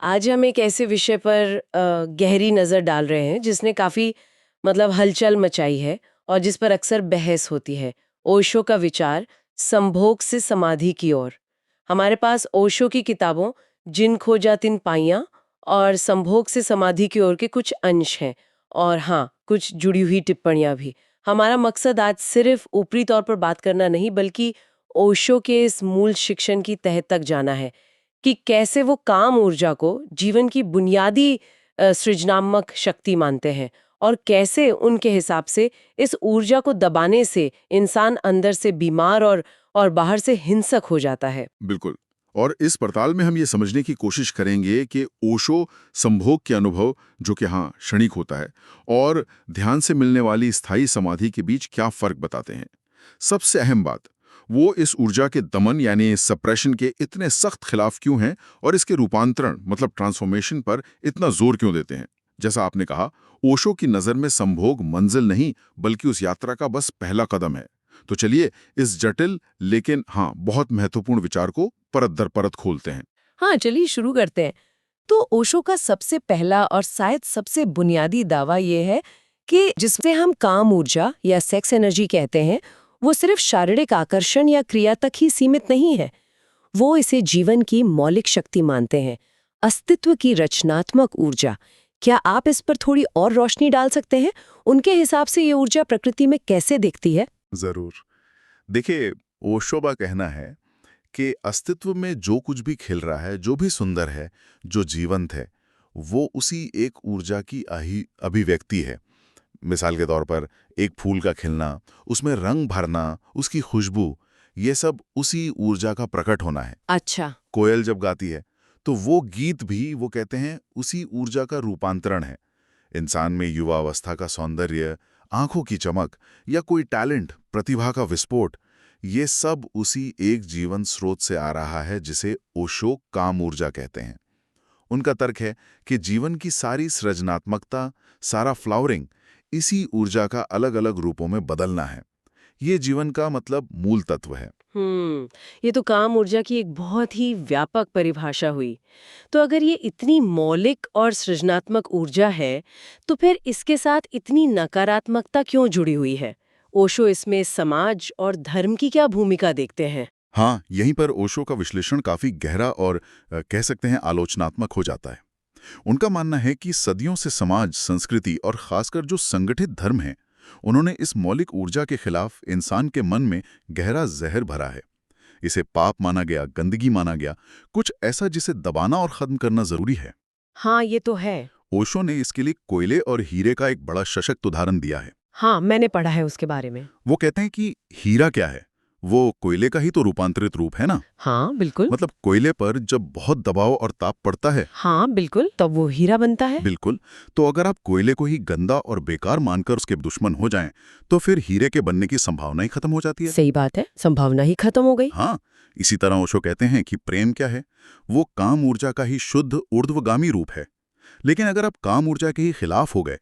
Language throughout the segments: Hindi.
आज हम एक ऐसे विषय पर गहरी नज़र डाल रहे हैं जिसने काफ़ी मतलब हलचल मचाई है और जिस पर अक्सर बहस होती है। ओशो का विचार संभोग से समाधि की ओर। हमारे पास ओशो की किताबों जिन खोजा तिन पाइयाँ और संभोग से समाधि की ओर के कुछ अंश हैं और हाँ, कुछ जुड़ी हुई टिप्पणियाँ भी। हमारा मकसद आज सिर्फ ऊपरी तौर पर बात करना नहीं बल्कि ओशो के इस मूल शिक्षण की तह तक जाना है कि कैसे वो काम ऊर्जा को जीवन की बुनियादी सृजनात्मक शक्ति मानते हैं और कैसे उनके हिसाब से इस ऊर्जा को दबाने से इंसान अंदर से बीमार और बाहर से हिंसक हो जाता है। बिल्कुल। और इस पड़ताल में हम ये समझने की कोशिश करेंगे कि ओशो संभोग के अनुभव, जो कि हाँ क्षणिक होता है, और ध्यान से मिलने वाली स्थायी समाधि के बीच क्या फर्क बताते हैं। सबसे अहम बात, वो इस ऊर्जा के दमन यानी सप्रेशन के इतने सख्त खिलाफ क्यों हैं और इसके रूपांतरण मतलब ट्रांसफॉर्मेशन पर इतना जोर क्यों देते हैं। जैसा आपने कहा, ओशो की नज़र में संभोग मंजिल नहीं बल्कि उस यात्रा का बस पहला कदम है। तो चलिए इस जटिल लेकिन हाँ बहुत महत्वपूर्ण विचार को परत दर परत खोलते हैं। हाँ, चलिए शुरू करते हैं। तो ओशो का सबसे पहला और शायद सबसे बुनियादी दावा ये है कि जिससे हम काम ऊर्जा या सेक्स एनर्जी कहते हैं, वो सिर्फ शारीरिक आकर्षण या क्रिया तक ही सीमित नहीं है। वो इसे जीवन की मौलिक शक्ति मानते हैं, अस्तित्व की रचनात्मक ऊर्जा। क्या आप इस पर थोड़ी और रोशनी डाल सकते हैं? उनके हिसाब से ये ऊर्जा प्रकृति में कैसे दिखती है? जरूर। देखिए, ओशो का कहना है कि अस्तित्व में जो कुछ भी खिल रहा है, जो भी सुंदर है, जो जीवंत है, वो उसी एक ऊर्जा की अभिव्यक्ति है। मिसाल के तौर पर एक फूल का खिलना, उसमें रंग भरना, उसकी खुशबू, ये सब उसी ऊर्जा का प्रकट होना है। अच्छा। कोयल जब गाती है तो वो गीत भी, वो कहते हैं, उसी ऊर्जा का रूपांतरण है। इंसान में युवावस्था का सौंदर्य, आंखों की चमक या कोई टैलेंट, प्रतिभा का विस्फोट, ये सब उसी एक जीवन स्रोत से आ रहा है जिसे ओशो काम ऊर्जा कहते हैं। उनका तर्क है कि जीवन की सारी सृजनात्मकता, सारा फ्लावरिंग इसी ऊर्जा का अलग अलग रूपों में बदलना है। ये जीवन का मतलब मूल तत्व है। ये तो काम ऊर्जा की एक बहुत ही व्यापक परिभाषा हुई। तो अगर ये इतनी मौलिक और सृजनात्मक ऊर्जा है, तो फिर इसके साथ इतनी नकारात्मकता क्यों जुड़ी हुई है? ओशो इसमें समाज और धर्म की क्या भूमिका देखते हैं? हाँ, यहीं पर ओशो का विश्लेषण काफी गहरा और कह सकते हैं आलोचनात्मक हो जाता है। उनका मानना है कि सदियों से समाज, संस्कृति और खासकर जो संगठित धर्म है, उन्होंने इस मौलिक ऊर्जा के खिलाफ इंसान के मन में गहरा जहर भरा है। इसे पाप माना गया, गंदगी माना गया, कुछ ऐसा जिसे दबाना और खत्म करना जरूरी है। हाँ, ये तो है। ओशो ने इसके लिए कोयले और हीरे का एक बड़ा सशक्त उदाहरण दिया है। हाँ, मैंने पढ़ा है उसके बारे में। वो कहते हैं कि हीरा क्या है, वो कोयले का ही तो रूपांतरित रूप है ना। हाँ, बिल्कुल। मतलब कोयले पर जब बहुत दबाव और ताप पड़ता है, हाँ, बिल्कुल, तब वो हीरा बनता है। बिल्कुल, तो अगर आप कोयले को ही गंदा और बेकार मानकर उसके दुश्मन हो जाएं, तो फिर हीरे के बनने की संभावना ही खत्म हो जाती है। सही बात है, संभावना ही खत्म हो गई। हाँ, इसी तरह ओशो कहते हैं कि प्रेम क्या है, वो काम ऊर्जा का ही शुद्ध ऊर्ध्वगामी रूप है। लेकिन अगर आप काम ऊर्जा के ही खिलाफ हो गए,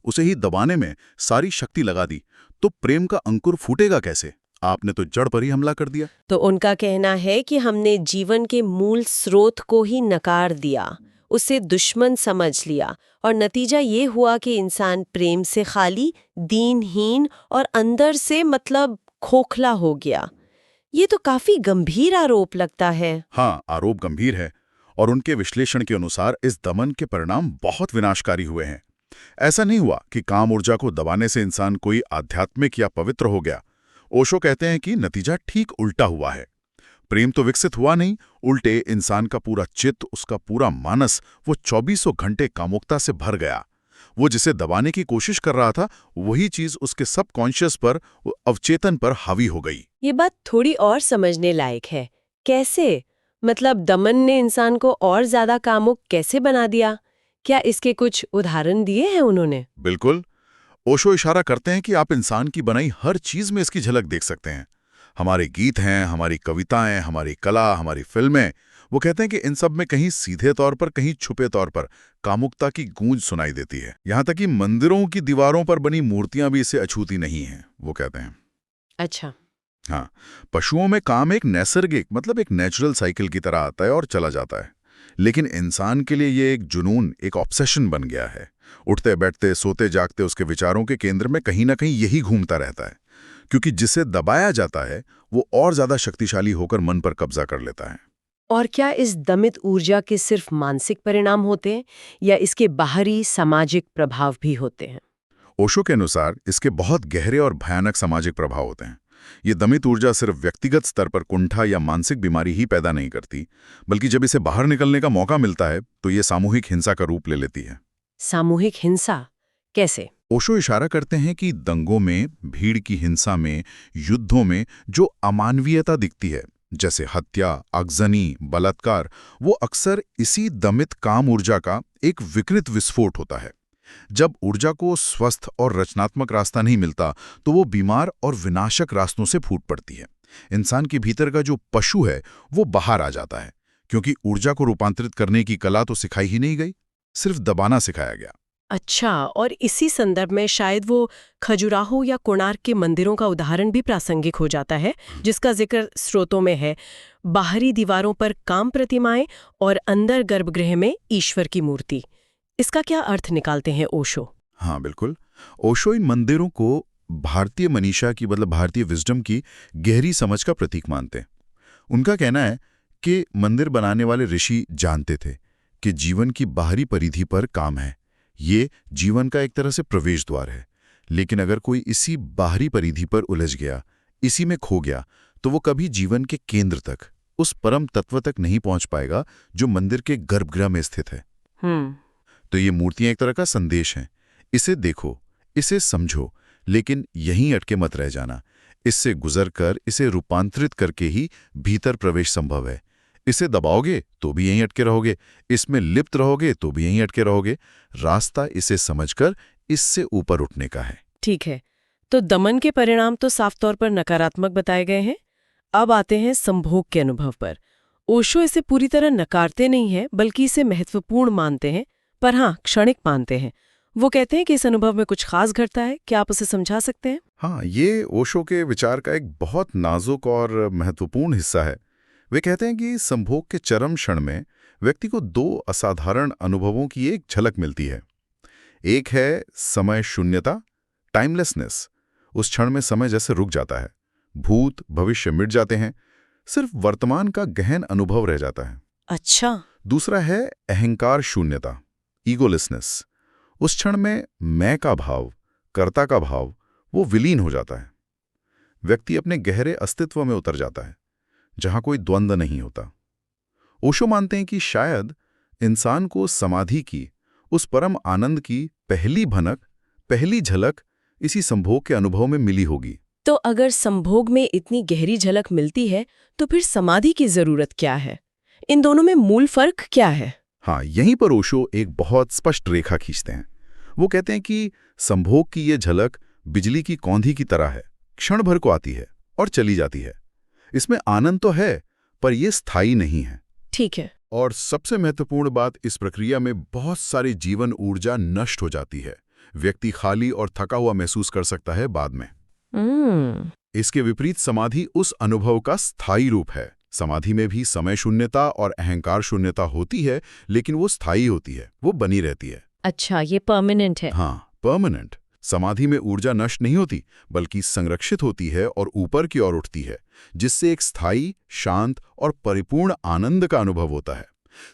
उसे ही दबाने में सारी शक्ति लगा दी, तो प्रेम का अंकुर फूटेगा कैसे? आपने तो जड़ पर ही हमला कर दिया। तो उनका कहना है कि हमने जीवन के मूल स्रोत को ही नकार दिया, उसे दुश्मन समझ लिया और नतीजा ये हुआ कि इंसान प्रेम से खाली, दीनहीन और अंदर से मतलब खोखला हो गया। ये तो काफी गंभीर आरोप लगता है। हाँ, आरोप गंभीर है और उनके विश्लेषण के अनुसार इस दमन के परिणाम बहुत विनाशकारी हुए हैं। ऐसा नहीं हुआ कि काम ऊर्जा को दबाने से इंसान कोई आध्यात्मिक या पवित्र हो गया। ओशो कहते हैं कि नतीजा ठीक उल्टा हुआ है। प्रेम तो विकसित हुआ नहीं, उल्टे इंसान का पूरा चित्त, उसका पूरा मानस, वो 2400 घंटे कामुकता से भर गया। वो जिसे दबाने की कोशिश कर रहा था, वही चीज उसके सबकॉन्शियस पर, अवचेतन पर हावी हो गई। ये बात थोड़ी और समझने लायक है। कैसे? मतलब दमन ने इंसान को और ज्यादा कामुक कैसे बना दिया? क्या इसके कुछ उदाहरण दिए हैं उन्होंने? बिल्कुल। ओशो इशारा करते हैं कि आप इंसान की बनाई हर चीज में इसकी झलक देख सकते हैं। हमारे गीत हैं, हमारी कविताएं, हमारी कला, हमारी फिल्में। वो कहते हैं कि इन सब में कहीं सीधे तौर पर, कहीं छुपे तौर पर कामुकता की गूंज सुनाई देती है। यहां तक कि मंदिरों की दीवारों पर बनी मूर्तियां भी इसे अछूती नहीं हैं, वो कहते हैं। अच्छा। हाँ, पशुओं में काम एक नैसर्गिक मतलब एक नेचुरल साइकिल की तरह आता है और चला जाता है। लेकिन इंसान के लिए ये एक जुनून, एक ऑब्सेशन बन गया है। उठते बैठते सोते जागते उसके विचारों के केंद्र में कहीं ना कहीं यही घूमता रहता है, क्योंकि जिसे दबाया जाता है वो और ज्यादा शक्तिशाली होकर मन पर कब्जा कर लेता है। और क्या इस दमित ऊर्जा के सिर्फ मानसिक परिणाम होते हैं या इसके बाहरी सामाजिक प्रभाव भी होते हैं? ओशो के अनुसार इसके बहुत गहरे और भयानक सामाजिक प्रभाव होते हैं। ये दमित ऊर्जा सिर्फ व्यक्तिगत स्तर पर कुंठा या मानसिक बीमारी ही पैदा नहीं करती, बल्कि जब इसे बाहर निकलने का मौका मिलता है तो ये सामूहिक हिंसा का रूप ले लेती है। सामूहिक हिंसा कैसे? ओशो इशारा करते हैं कि दंगों में, भीड़ की हिंसा में, युद्धों में जो अमानवीयता दिखती है, जैसे हत्या, आगजनी, बलात्कार, वो अक्सर इसी दमित काम ऊर्जा का एक विकृत विस्फोट होता है। जब ऊर्जा को स्वस्थ और रचनात्मक रास्ता नहीं मिलता तो वो बीमार और विनाशक रास्तों से फूट पड़ती है। इंसान के भीतर का जो पशु है वो बाहर आ जाता है, क्योंकि ऊर्जा को रूपांतरित करने की कला तो सिखाई ही नहीं गई, सिर्फ दबाना सिखाया गया। अच्छा, और इसी संदर्भ में शायद वो खजुराहो या कोणार्क के मंदिरों का उदाहरण भी प्रासंगिक हो जाता है, जिसका जिक्र स्रोतों में है। बाहरी दीवारों पर काम प्रतिमाएं और अंदर गर्भगृह में ईश्वर की मूर्ति। इसका क्या अर्थ निकालते हैं ओशो? हाँ बिल्कुल, ओशो इन मंदिरों को भारतीय मनीषा की, मतलब भारतीय विजडम की गहरी समझ का प्रतीक मानते हैं। उनका कहना है कि मंदिर बनाने वाले ऋषि जानते थे कि जीवन की बाहरी परिधि पर काम है, ये जीवन का एक तरह से प्रवेश द्वार है, लेकिन अगर कोई इसी बाहरी परिधि पर उलझ गया, इसी में खो गया, तो वो कभी जीवन के केंद्र तक, उस परम तत्व तक नहीं पहुंच पाएगा जो मंदिर के गर्भगृह में स्थित है। तो ये मूर्तियां एक तरह का संदेश हैं। इसे देखो, इसे समझो, लेकिन यहीं अटके मत रह जाना। इससे गुजर कर, इसे रूपांतरित करके ही भीतर प्रवेश संभव है। इसे दबाओगे तो भी यहीं अटके रहोगे, इसमें लिप्त रहोगे तो भी यहीं अटके रहोगे। रास्ता इसे समझकर इससे ऊपर उठने का है। ठीक है, तो दमन के परिणाम तो साफ तौर पर नकारात्मक बताए गए हैं। अब आते हैं संभोग के अनुभव पर। ओशो इसे पूरी तरह नकारते नहीं हैं, बल्कि इसे महत्वपूर्ण मानते हैं, पर हाँ, क्षणिक मानते हैं। वो कहते हैं कि इस अनुभव में कुछ खास घटता है। क्या आप उसे समझा सकते हैं? हाँ, ये ओशो के विचार का एक बहुत नाजुक और महत्वपूर्ण हिस्सा है। वे कहते हैं कि संभोग के चरम क्षण में व्यक्ति को दो असाधारण अनुभवों की एक झलक मिलती है। एक है समय शून्यता, टाइमलेसनेस। उस क्षण में समय जैसे रुक जाता है, भूत भविष्य मिट जाते हैं, सिर्फ वर्तमान का गहन अनुभव रह जाता है। अच्छा। दूसरा है अहंकार शून्यता, ईगोलेसनेस। उस क्षण में मैं का भाव, कर्ता का भाव, वो विलीन हो जाता है। व्यक्ति अपने गहरे अस्तित्व में उतर जाता है, जहां कोई द्वंद्व नहीं होता। ओशो मानते हैं कि शायद इंसान को समाधि की, उस परम आनंद की पहली भनक, पहली झलक इसी संभोग के अनुभव में मिली होगी। तो अगर संभोग में इतनी गहरी झलक मिलती है, तो फिर समाधि की जरूरत क्या है? इन दोनों में मूल फर्क क्या है? हाँ, यहीं पर ओशो एक बहुत स्पष्ट रेखा खींचते हैं। वो कहते हैं कि संभोग की ये झलक बिजली की कौंधी की तरह है, क्षण भर को आती है और चली जाती है। इसमें आनंद तो है, पर यह स्थायी नहीं है। ठीक है। और सबसे महत्वपूर्ण बात, इस प्रक्रिया में बहुत सारी जीवन ऊर्जा नष्ट हो जाती है। व्यक्ति खाली और थका हुआ महसूस कर सकता है बाद में। इसके विपरीत समाधि उस अनुभव का स्थायी रूप है। समाधि में भी समय शून्यता और अहंकार शून्यता होती है, लेकिन वो स्थायी होती है, वो बनी रहती है। अच्छा, ये परमानेंट है। हाँ, परमानेंट। समाधि में ऊर्जा नष्ट नहीं होती, बल्कि संरक्षित होती है और ऊपर की ओर उठती है, जिससे एक स्थायी, शांत और परिपूर्ण आनंद का अनुभव होता है।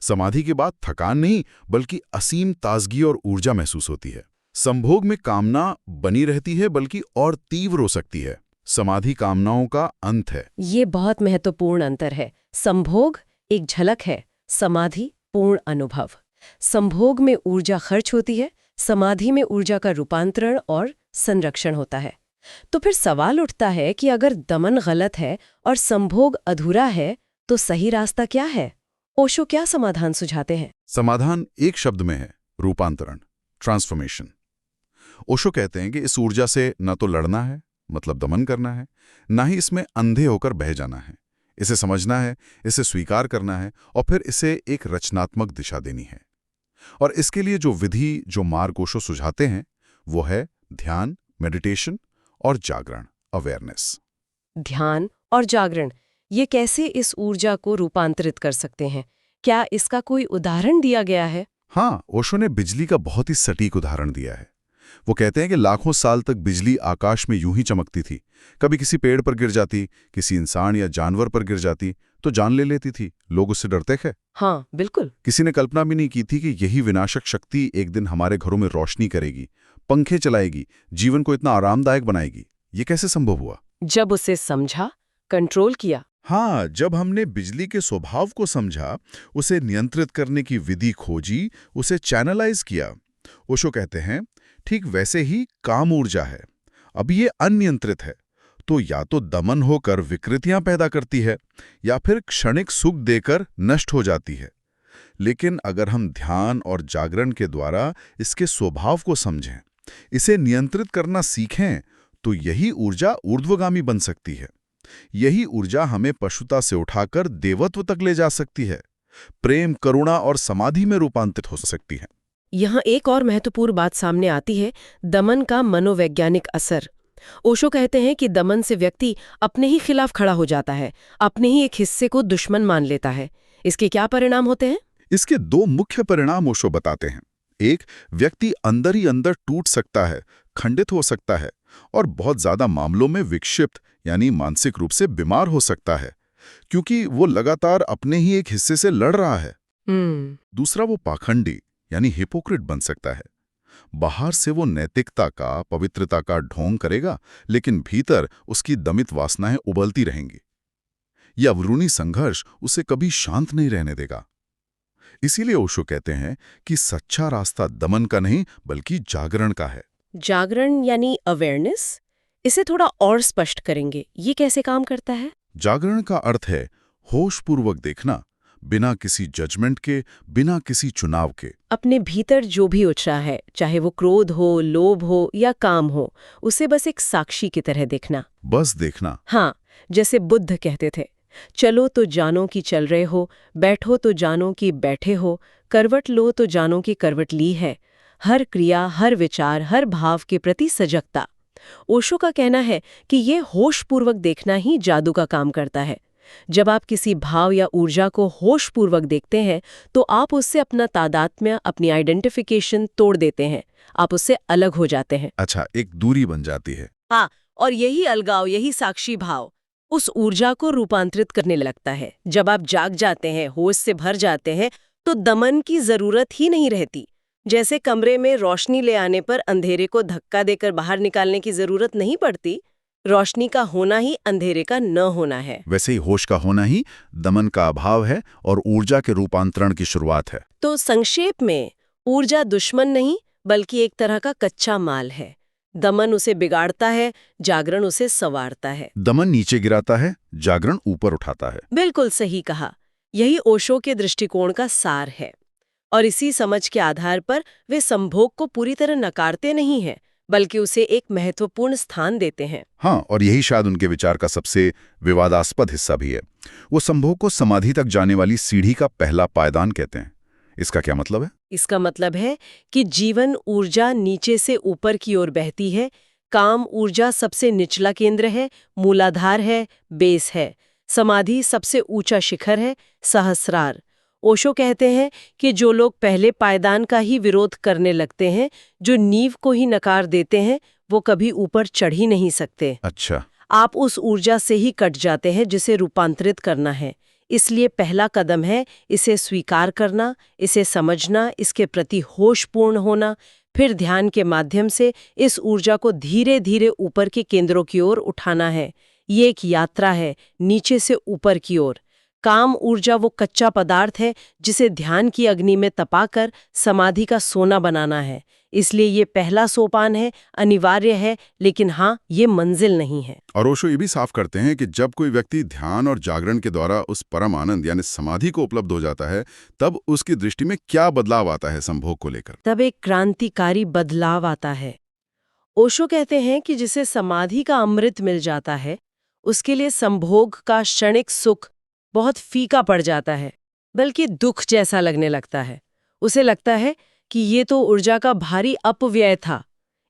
समाधि के बाद थकान नहीं, बल्कि असीम ताजगी और ऊर्जा महसूस होती है। संभोग में कामना बनी रहती है, बल्कि और तीव्र हो सकती है। समाधि कामनाओं का अंत है। ये बहुत महत्वपूर्ण अंतर है। संभोग एक झलक है, समाधि पूर्ण अनुभव। संभोग में ऊर्जा खर्च होती है, समाधि में ऊर्जा का रूपांतरण और संरक्षण होता है। तो फिर सवाल उठता है कि अगर दमन गलत है और संभोग अधूरा है, तो सही रास्ता क्या है? ओशो क्या समाधान सुझाते हैं? समाधान एक शब्द में है, रूपांतरण, ट्रांसफॉर्मेशन। ओशो कहते हैं कि इस ऊर्जा से न तो लड़ना है, मतलब दमन करना है, ना ही इसमें अंधे होकर बह जाना है। इसे समझना है, इसे स्वीकार करना है और फिर इसे एक रचनात्मक दिशा देनी है। और इसके लिए जो विधि, जो मार्ग ओशो सुझाते हैं, वो है ध्यान, मेडिटेशन और जागरण, अवेयरनेस। ध्यान और जागरण, ये कैसे इस ऊर्जा को रूपांतरित कर सकते हैं? क्या इसका कोई उदाहरण दिया गया है? हाँ, ओशो ने बिजली का बहुत ही सटीक उदाहरण दिया है। वो कहते हैं कि लाखों साल तक बिजली आकाश में यूं ही चमकती थी। कभी किसी पेड़ पर गिर जाती, किसी इंसान या जानवर पर गिर जाती तो जान ले लेती थी। लोग उससे डरते थे। हाँ, बिल्कुल। किसी ने कल्पना भी नहीं की थी कि यही विनाशक शक्ति एक दिन हमारे घरों में रोशनी करेगी, पंखे चलाएगी, जीवन को इतना आरामदायक बनाएगी। ये कैसे संभव हुआ? जब उसे समझा, कंट्रोल किया। हाँ, जब हमने बिजली के स्वभाव को समझा, उसे नियंत्रित करने की विधि खोजी, उसे चैनलाइज किया। ओशो कहते हैं, ठीक वैसे ही काम ऊर्जा है। अब ये अनियंत्रित है, तो या तो दमन होकर विकृतियां पैदा करती है या फिर क्षणिक सुख देकर नष्ट हो जाती है। लेकिन अगर हम ध्यान और जागरण के द्वारा इसके स्वभाव को समझें, इसे नियंत्रित करना सीखें, तो यही ऊर्जा ऊर्ध्वगामी बन सकती है। यही ऊर्जा हमें पशुता से उठाकर देवत्व तक ले जा सकती है, प्रेम, करुणा और समाधि में रूपांतरित हो सकती है। यहाँ एक और महत्वपूर्ण बात सामने आती है, दमन का मनोवैज्ञानिक असर। ओशो कहते हैं कि दमन से व्यक्ति अपने ही खिलाफ खड़ा हो जाता है, अपने ही एक हिस्से को दुश्मन मान लेता है। इसके क्या परिणाम होते हैं? इसके दो मुख्य परिणाम ओशो बताते हैं। एक, व्यक्ति अंदर ही अंदर टूट सकता है, खंडित हो सकता है और बहुत ज्यादा मामलों में विक्षिप्त यानी मानसिक रूप से बीमार हो सकता है, क्योंकि वो लगातार अपने ही एक हिस्से से लड़ रहा है। दूसरा, वो पाखंडी यानी हिपोक्रेट बन सकता है। बाहर से वो नैतिकता का, पवित्रता का ढोंग करेगा, लेकिन भीतर उसकी दमित वासनाएं उबलती रहेंगी। यह अवरूणी संघर्ष उसे कभी शांत नहीं रहने देगा। इसीलिए ओशो कहते हैं कि सच्चा रास्ता दमन का नहीं बल्कि जागरण का है। जागरण यानी अवेयरनेस? इसे थोड़ा और स्पष्ट करेंगे, ये कैसे काम करता है? जागरण का अर्थ है होशपूर्वक देखना, बिना किसी जजमेंट के, बिना किसी चुनाव के। अपने भीतर जो भी उत्साह है, चाहे वो क्रोध हो, लोभ हो या काम हो, उसे बस एक साक्षी की तरह देखना। बस देखना। हाँ, जैसे बुद्ध कहते थे, चलो तो जानो कि चल रहे हो, बैठो तो जानो कि बैठे हो, करवट लो तो जानो कि करवट ली है। हर क्रिया, हर विचार, हर भाव के प्रति सजगता। ओशो का कहना है कि ये होशपूर्वक देखना ही जादू का काम करता है। जब आप किसी भाव या ऊर्जा को होशपूर्वक देखते हैं, तो आप उससे अपना तादात्म्य, अपनी आइडेंटिफिकेशन तोड़ देते हैं। आप उससे अलग हो जाते हैं। अच्छा, एक दूरी बन जाती है। हाँ, और यही अलगाव, यही साक्षी भाव उस ऊर्जा को रूपांतरित करने लगता है। जब आप जाग जाते हैं, होश से भर जाते हैं, तो दमन की जरूरत ही नहीं रहती। जैसे कमरे में रोशनी ले आने पर अंधेरे को धक्का देकर बाहर निकालने की जरूरत नहीं पड़ती, रोशनी का होना ही अंधेरे का न होना है। वैसे ही होश का होना ही दमन का अभाव है और ऊर्जा के रूपांतरण की शुरुआत है। तो संक्षेप में, ऊर्जा दुश्मन नहीं बल्कि एक तरह का कच्चा माल है। दमन उसे बिगाड़ता है, जागरण उसे संवारता है। दमन नीचे गिराता है, जागरण ऊपर उठाता है। बिल्कुल सही कहा। यही ओशो के दृष्टिकोण का सार है। और इसी समझ के आधार पर वे संभोग को पूरी तरह नकारते नहीं हैं, बल्कि उसे एक महत्वपूर्ण स्थान देते हैं। हाँ, और यही शायद उनके विचार का सबसे विवादास्पद हिस्सा भी है। वो संभोग को समाधि तक जाने वाली सीढ़ी का पहला पायदान कहते हैं। इसका क्या मतलब है? इसका मतलब है कि जीवन ऊर्जा नीचे से ऊपर की ओर बहती है, काम ऊर्जा सबसे निचला केंद्र है, मूलाधार है, बेस है, समाधि सबसे ऊंचा शिखर है, सहस्रार। ओशो कहते हैं कि जो लोग पहले पायदान का ही विरोध करने लगते हैं, जो नींव को ही नकार देते हैं, वो कभी ऊपर चढ़ ही नहीं सकते। अच्छा, आप उस ऊर्जा से ही कट जाते हैं जिसे रूपांतरित करना है। इसलिए पहला कदम है इसे स्वीकार करना, इसे समझना, इसके प्रति होशपूर्ण होना, फिर ध्यान के माध्यम से इस ऊर्जा को धीरे धीरे ऊपर के केंद्रों की ओर उठाना है। ये एक यात्रा है, नीचे से ऊपर की ओर। काम ऊर्जा वो कच्चा पदार्थ है जिसे ध्यान की अग्नि में तपाकर समाधि का सोना बनाना है। इसलिए ये पहला सोपान है, अनिवार्य है, लेकिन हाँ, ये मंजिल नहीं है। और ओशो ये भी साफ करते हैं कि जब कोई व्यक्ति ध्यान और जागरण के द्वारा उस परम आनंद यानी समाधि को उपलब्ध हो जाता है, तब उसकी दृष्टि में क्या बदलाव आता है संभोग को लेकर? तब एक क्रांतिकारी बदलाव आता है। ओशो कहते हैं कि जिसे समाधि का अमृत मिल जाता है, उसके लिए संभोग का क्षणिक सुख बहुत फीका पड़ जाता है, बल्कि दुख जैसा लगने लगता है। उसे लगता है कि ये तो ऊर्जा का भारी अपव्यय था,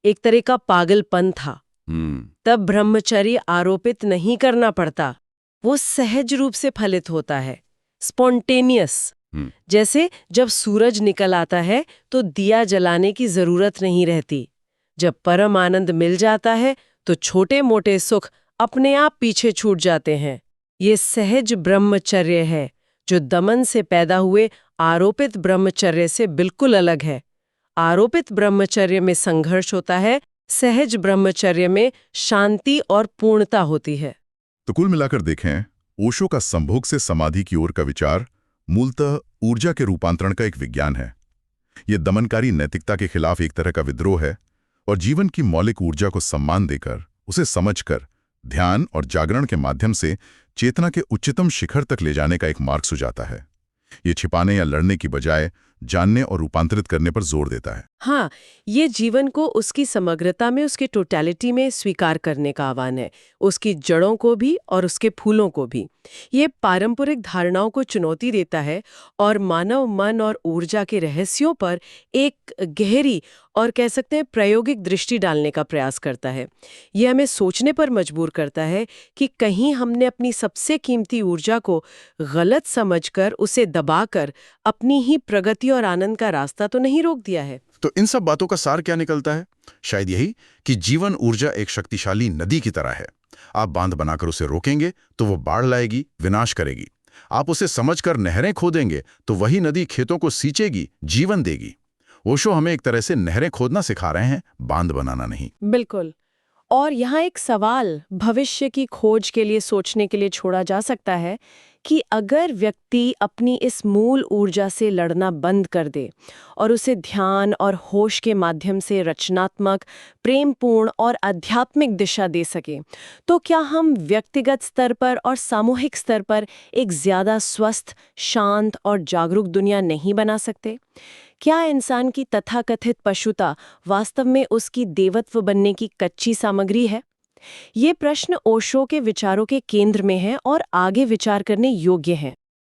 एक तरह का पागलपन था। तब ब्रह्मचर्य आरोपित नहीं करना पड़ता, वो सहज रूप से फलित होता है, स्पॉन्टेनियस। जैसे जब सूरज निकल आता है तो दिया जलाने की जरूरत नहीं रहती। जब परम आनंद मिल जाता है तो छोटे मोटे सुख अपने आप पीछे छूट जाते हैं। ये सहज ब्रह्मचर्य है जो दमन से पैदा हुए आरोपित ब्रह्मचर्य से बिल्कुल अलग है। आरोपित ब्रह्मचर्य में संघर्ष होता है, सहज ब्रह्मचर्य में शांति और पूर्णता होती है। तो कुल मिलाकर देखें, ओशो का संभोग से समाधि की ओर का विचार मूलतः ऊर्जा के रूपांतरण का एक विज्ञान है। ये दमनकारी नैतिकता के खिलाफ एक तरह का विद्रोह है और जीवन की मौलिक ऊर्जा को सम्मान देकर, उसे समझकर, ध्यान और जागरण के माध्यम से चेतना के उच्चतम शिखर तक ले जाने का एक मार्ग सुझाता है। ये छिपाने या लड़ने की बजाय जानने और रूपांतरित करने पर जोर देता है। हाँ, ये जीवन को उसकी समग्रता में, उसकी टोटलिटी में स्वीकार करने का आह्वान है, उसकी जड़ों को भी और उसके फूलों को भी। ये पारंपरिक धारणाओं को चुनौती देता है और मानव मन और ऊर्जा के रहस्यों पर एक गहरी और कह सकते हैं प्रायोगिक दृष्टि डालने का प्रयास करता है। ये हमें सोचने पर मजबूर करता है कि कहीं हमने अपनी सबसे कीमती ऊर्जा को गलत समझकर, उसे दबाकर अपनी ही प्रगति और आनंद का रास्ता तो नहीं रोक दिया है। तो इन सब बातों का सार क्या निकलता है? शायद यही कि जीवन ऊर्जा एक शक्तिशाली नदी की तरह है। आप बांध बनाकर उसे रोकेंगे तो वो बाढ़ लाएगी, विनाश करेगी। आप उसे समझकर नहरें खोदेंगे तो वही नदी खेतों को सींचेगी, जीवन देगी। ओशो हमें एक तरह से नहरें खोदना सिखा रहे हैं, बांध बनाना नहीं। बिल्कुल। और यहाँ एक सवाल भविष्य की खोज के लिए सोचने के लिए छोड़ा जा सकता है कि अगर व्यक्ति अपनी इस मूल ऊर्जा से लड़ना बंद कर दे और उसे ध्यान और होश के माध्यम से रचनात्मक, प्रेमपूर्ण और आध्यात्मिक दिशा दे सके, तो क्या हम व्यक्तिगत स्तर पर और सामूहिक स्तर पर एक ज्यादा स्वस्थ, शांत और जागरूक दुनिया नहीं बना सकते? क्या इंसान की तथाकथित पशुता वास्तव में उसकी देवत्व बनने की कच्ची सामग्री है? ये प्रश्न ओशो के विचारों के केंद्र में है और आगे विचार करने योग्य है।